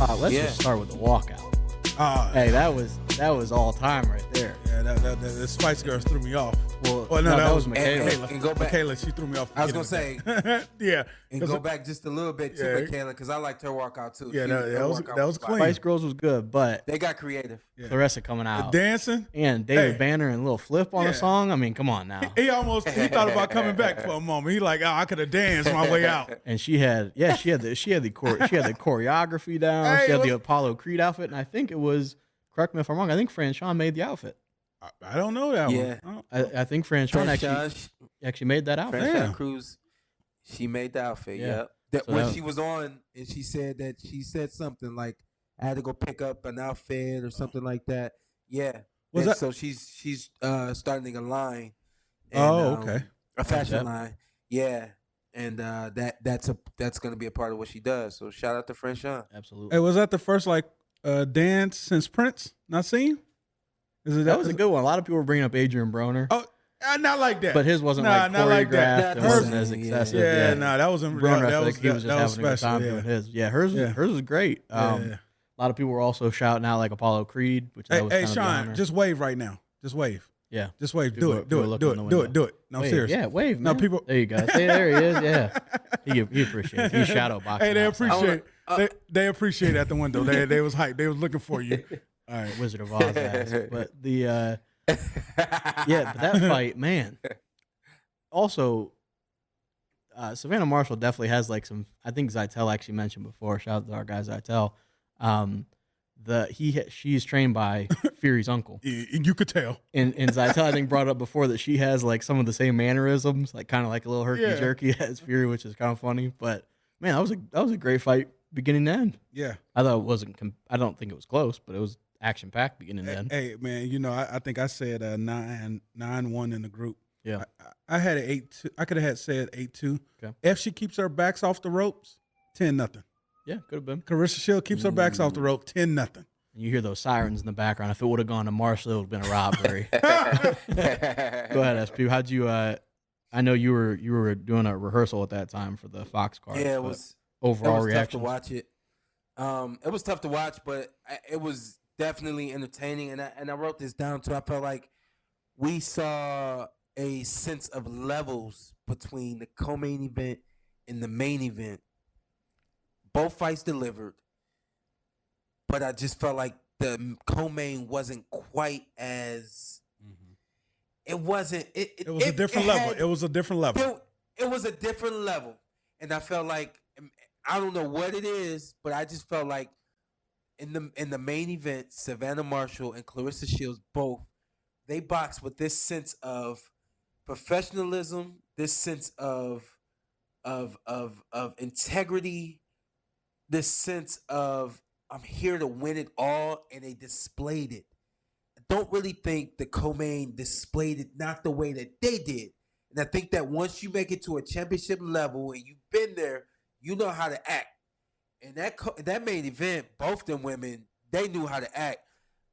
Let's just start with the walkout. Hey, that was all time right there. Yeah, the Spice Girls threw me off. Well, no, that was Michaela. And go back. Michaela, she threw me off. I was gonna say, yeah, and go back just a little bit to Michaela because I liked her walkout too. Yeah, that was clean. Spice Girls was good, but they got creative. Yeah. Claressa coming out, dancing, and David Banner and Little Flip on the song. I mean, come on now. He thought about coming back for a moment. He like, I could have danced my way out. And she had the choreography down. She had the Apollo Creed outfit, and I think it was. Correct me if I'm wrong. I think Fran Shawn made the outfit. I don't know that one. I think Fran Shawn actually made that outfit. Fran Shawn Cruz, she made the outfit. Yeah. When she was on, and she said something like, "I had to go pick up an outfit" or something like that. Yeah. So she's starting a line. And, okay. A fashion line. Yeah. And that's going to be a part of what she does. So shout out to Fran Shawn. Absolutely. Hey, was that the first dance since Prince? Not seen? That was a good one. A lot of people were bringing up Adrian Broner. Oh, not like that. But his wasn't choreographed. Like that. It wasn't as excessive. Yeah, that wasn't. Broner, that was, he was just having a good time doing his. Yeah, hers was great. A lot of people were also shouting out like Apollo Creed, which that was kind of Sean, just wave right now. Just wave. Yeah, just wave. Do it. No, wave. seriously. Yeah, wave. Man. No, people. There you go. See, there he is. Yeah, he appreciates. He's shadow boxing. Hey, they appreciate. They appreciate at the window. They was hyped. They was looking for you. All right, Wizard of Oz ass. But the but that fight, man. Also, Savannah Marshall definitely has like some. I think Zittel actually mentioned before. Shout out to our guy Zittel. She's trained by Fury's uncle. You could tell. And Zittel, I think, brought up before that she has like some of the same mannerisms, like kind of like a little herky jerky as Fury, which is kind of funny. But man, that was a great fight, beginning to end. Yeah, I thought it wasn't. I don't think it was close, but it was action packed beginning to end. Hey man, I think I said 9-1 in the group. Yeah, I had an 8-2. I could have said 8-2. Okay. If she keeps her backs off the ropes, 10-0. Yeah, could have been. Claressa Shields keeps her backs off the rope, 10-0. You hear those sirens in the background. If it would have gone to Marshall, it would have been a robbery. Go ahead, SP. How'd you? I know you were doing a rehearsal at that time for the Fox card. Yeah, it was overall tough reaction. to watch it. It was tough to watch, but it was definitely entertaining. And I wrote this down too. I felt like we saw a sense of levels between the co-main event and the main event. Both fights delivered, but I just felt like the co-main wasn't quite as. It wasn't. It was a different level. It was a different level. It was a different level, and I felt like I don't know what it is, but I just felt like in the main event, Savannah Marshall and Claressa Shields both they boxed with this sense of professionalism, this sense of integrity. This sense of I'm here to win it all, and they displayed it. I don't really think the co-main displayed it not the way that they did. And I think that once you make it to a championship level and you've been there, you know how to act. And that main event, both them women, they knew how to act.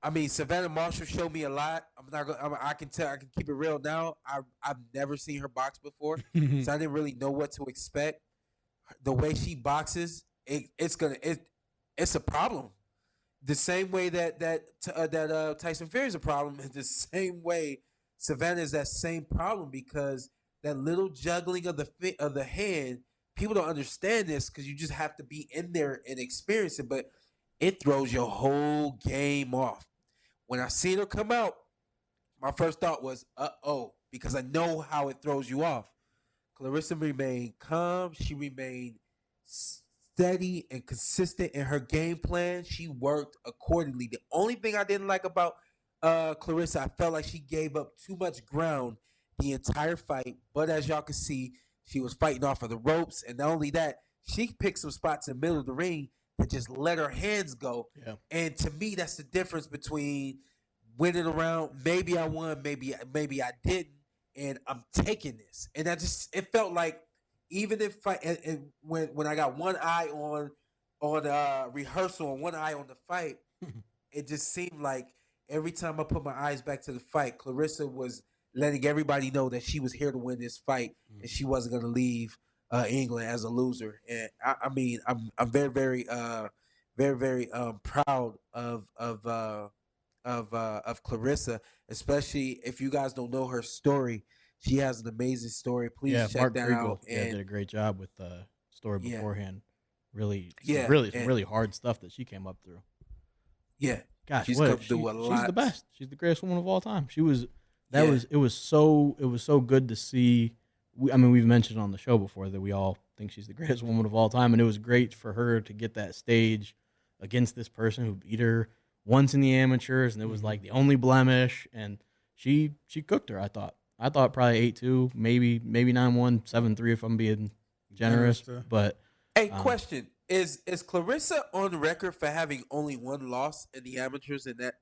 I mean, Savannah Marshall showed me a lot. I can tell. I can keep it real now. I've never seen her box before, so I didn't really know what to expect. The way she boxes. It's a problem. The same way that Tyson Fury is a problem, the same way Savannah is that same problem because that little juggling of the hand, people don't understand this because you just have to be in there and experience it, but it throws your whole game off. When I seen her come out, my first thought was, because I know how it throws you off. Claressa remained calm. She remained steady and consistent in her game plan. She worked accordingly. The only thing I didn't like about Claressa, I felt like she gave up too much ground the entire fight. But as y'all can see, she was fighting off of the ropes. And not only that, she picked some spots in the middle of the ring that just let her hands go. Yeah. And to me, that's the difference between winning a round. Maybe I won, maybe I didn't. And I'm taking this. And it felt like even if when I got one eye on rehearsal and one eye on the fight, it just seemed like every time I put my eyes back to the fight, Claressa was letting everybody know that she was here to win this fight and she wasn't going to leave England as a loser. And I mean, I'm very, very, very, very proud of Claressa, especially if you guys don't know her story. She has an amazing story. Please check Mark that Kriegel, out. did a great job with the story beforehand. Really, Yeah, some really hard stuff that she came up through. Yeah, Gosh, she's come through a lot. She's the best. She's the greatest woman of all time. She was. Yeah. It was so good to see. I mean, we've mentioned on the show before that we all think she's the greatest woman of all time, and it was great for her to get that stage against this person who beat her once in the amateurs, and it was like the only blemish, and she cooked her. I thought probably 8-2, maybe 9-1, 7-3 if I'm being generous. But hey, question: Is Claressa on record for having only one loss in the amateurs, and that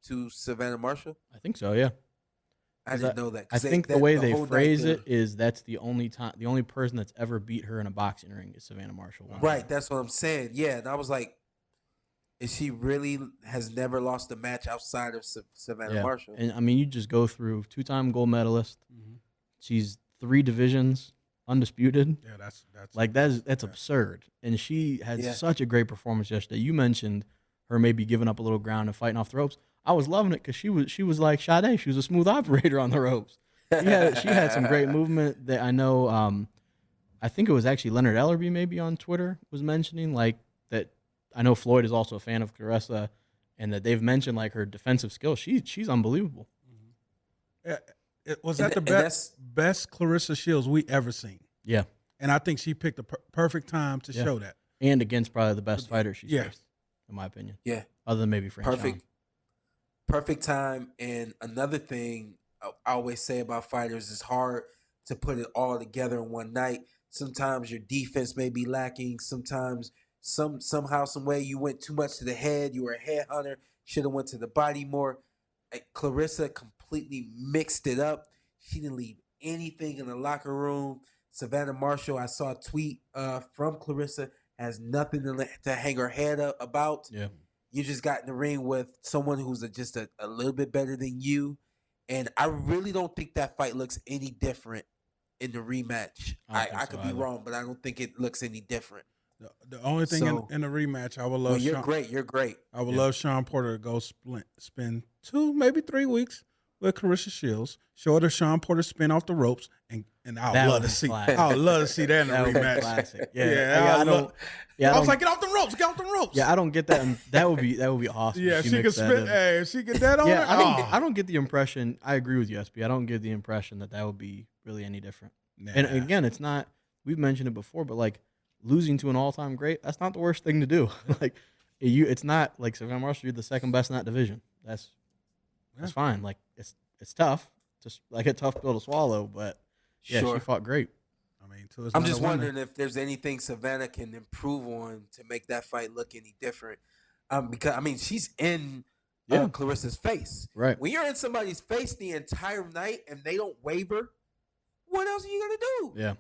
to Savannah Marshall? I think so. Yeah. I didn't know that. I think the way they phrase it is that's the only person that's ever beat her in a boxing ring is Savannah Marshall. Right, that's what I'm saying. Yeah, and I was like, is she really has never lost a match outside of Savannah Marshall? And I mean, you just go through 2-time gold medalist. She's 3 divisions undisputed. Yeah, that's absurd. And she had such a great performance yesterday. You mentioned her maybe giving up a little ground and fighting off the ropes. I was loving it because she was like Sade. She was a smooth operator on the ropes. She had some great movement that I know. I think it was actually Leonard Ellerby maybe on Twitter was mentioning like that. I know Floyd is also a fan of Claressa, and that they've mentioned like her defensive skills. She's unbelievable. Was that the best Claressa Shields we ever seen? Yeah, and I think she picked the perfect time to show that. And against probably the best fighter she's faced, in my opinion. Yeah, other than maybe Frank. Perfect time. And another thing I always say about fighters, it's hard to put it all together in one night. Sometimes your defense may be lacking. Sometimes somehow, some way you went too much to the head. You were a head hunter. Should have went to the body more. Claressa completely mixed it up. She didn't leave anything in the locker room. Savannah Marshall, I saw a tweet from Claressa, has nothing to hang her head up about. Yeah. You just got in the ring with someone who's just a little bit better than you. And I really don't think that fight looks any different in the rematch. I could be wrong, but I don't think it looks any different. The only thing in the rematch, I would love. Well, you're great. I would love Shawn Porter to go spend 2, maybe 3 weeks with Claressa Shields. Show her Shawn Porter spin off the ropes, and I would love to see. I would love to see that in the rematch. Classic. I was like, get off the ropes, get off the ropes. Yeah, I don't get that. That would be awesome. Yeah, she could spin. Hey, if she get that on. Yeah, I don't get the impression. I agree with you, SB. I don't get the impression that would be really any different. Nah. And again, it's not. We've mentioned it before, but like losing to an all-time great, that's not the worst thing to do. Like it's not like Savannah Marshall, you're the second best in that division. That's fine. Like it's tough, just like a tough pill to swallow. But yeah, she fought great. I mean, I'm just wondering if there's anything Savannah can improve on to make that fight look any different. Because I mean, she's in Claressa's face. Right. When you're in somebody's face the entire night and they don't waver, what else are you gonna do? Yeah.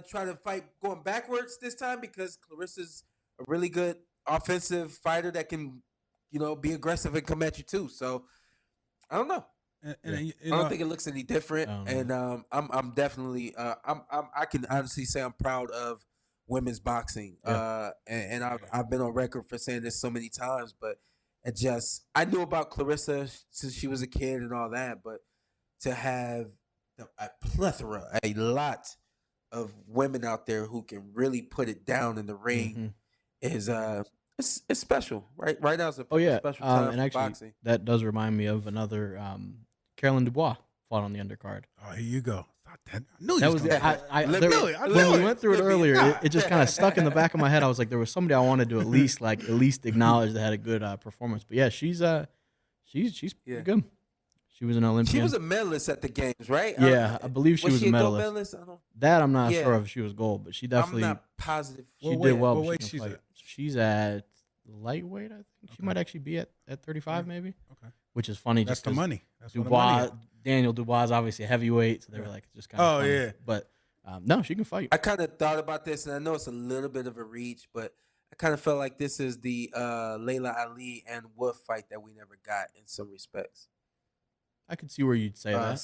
Try to fight going backwards this time because Claressa's a really good offensive fighter that can, be aggressive and come at you too. So I don't know. I don't think it looks any different. And I'm definitely I can honestly say I'm proud of women's boxing. Yeah. And I've been on record for saying this so many times, but I knew about Claressa since she was a kid and all that, but to have a plethora, a lot of women out there who can really put it down in the ring is it's special. Right now it's a special time and for actually, boxing. That does remind me of another Caroline Dubois fought on the undercard. Oh, here you go. I knew that was when we went through it earlier. It just kind of stuck in the back of my head. I was like, there was somebody I wanted to at least acknowledge that had a good performance. But yeah, she's pretty good. She was an Olympian. She was a medalist at the games, right? Yeah, I believe she was a medalist. Gold medalist? That I'm not sure if she was gold, but she definitely. I'm not positive. She did well. What weight she's at? She's at lightweight, I think. She might actually be at 35, maybe. Okay. Which is funny. That's just the money. That's Dubois, Daniel Dubois is obviously a heavyweight, so they were like just kind of. Oh yeah. But no, she can fight. I kind of thought about this, and I know it's a little bit of a reach, but I kind of felt like this is the Layla Ali and Wolf fight that we never got in some respects. I could see where you'd say that.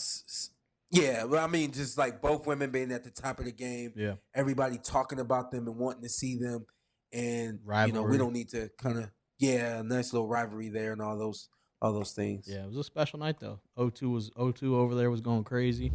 Yeah, well, I mean, just like both women being at the top of the game. Yeah. Everybody talking about them and wanting to see them. and rivalry. we don't need to kind of a nice little rivalry there and all those things. Yeah, it was a special night though. O2 over there was going crazy.